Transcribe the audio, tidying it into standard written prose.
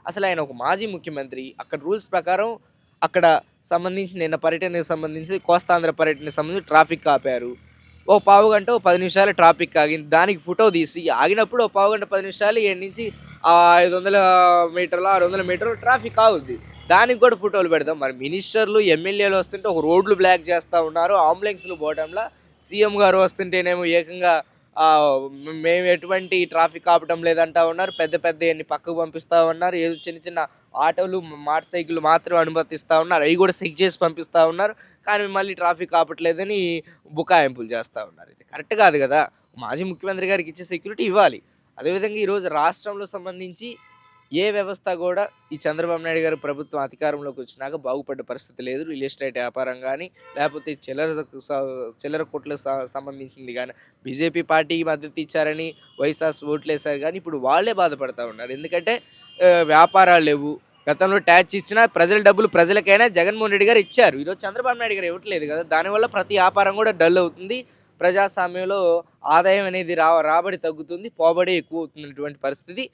అసలు ఆయన ఒక మాజీ ముఖ్యమంత్రి. అక్కడ రూల్స్ ప్రకారం అక్కడ సంబంధించి నిన్న పర్యటనకు సంబంధించి కోస్తాంధ్ర పర్యటనకు సంబంధించి ట్రాఫిక్ ఆపారు. ఓ పావుగంట, ఓ 10 నిమిషాలు ట్రాఫిక్ ఆగింది. దానికి ఫోటో తీసి ఆగినప్పుడు ఓ పావుగంట, 10 నిమిషాలు ఈడ నుంచి 500 మీటర్లో, 600 మీటర్లు ట్రాఫిక్ ఆగుద్ది. దానికి కూడా ఫోటోలు పెడదాం. మరి మినిస్టర్లు, ఎమ్మెల్యేలు వస్తుంటే ఒక రోడ్లు బ్లాక్ చేస్తా ఉన్నారు. అంబులెన్స్‌లు పోవటంలా. సీఎం గారు వస్తుంటేనేమో ఏకంగా మేము ఎటువంటి ట్రాఫిక్ ఆపటం లేదంటా ఉన్నారు. పెద్ద పెద్దయన్ని పక్కకు పంపిస్తా ఉన్నారు. ఏదో చిన్న చిన్న ఆటోలు, మోటార్ సైకిళ్ళు మాత్రమే అనుమతిస్తా ఉన్నారు. అయి కూడా చెక్ చేసి పంపిస్తా ఉన్నారు. కానీ మళ్ళీ ట్రాఫిక్ ఆపట్లేదని బుకాయింపులు చేస్తా ఉన్నారు. ఇది కరెక్ట్ కాదు కదా! మాజీ ముఖ్యమంత్రి గారికి ఇచ్చే సెక్యూరిటీ ఇవ్వాలి. అదేవిధంగా ఈరోజు రాష్ట్రంలో సంబంధించి ఏ వ్యవస్థ కూడా ఈ చంద్రబాబు నాయుడు గారి ప్రభుత్వం అధికారంలోకి వచ్చినాక బాగుపడ్డ పరిస్థితి లేదు. రియల్ ఎస్టేట్ వ్యాపారం కానీ, లేకపోతే చిల్లర కొట్లకు సంబంధించింది కానీ, బీజేపీ పార్టీకి మద్దతు ఇచ్చారని వైఎస్ఆర్ ఓట్లేశారు కానీ, ఇప్పుడు వాళ్ళే బాధపడతా ఉన్నారు. ఎందుకంటే వ్యాపారాలు లేవు. గతంలో ట్యాక్స్ ఇచ్చినా ప్రజల డబ్బులు ప్రజలకైనా జగన్మోహన్ రెడ్డి గారు ఇచ్చారు. ఈరోజు చంద్రబాబు నాయుడు గారు ఇవ్వట్లేదు కదా! దానివల్ల ప్రతి వ్యాపారం కూడా డల్ అవుతుంది. ప్రజాస్వామ్యంలో ఆదాయం అనేది రాబడి తగ్గుతుంది. పోబడి ఎక్కువ అవుతున్నటువంటి పరిస్థితి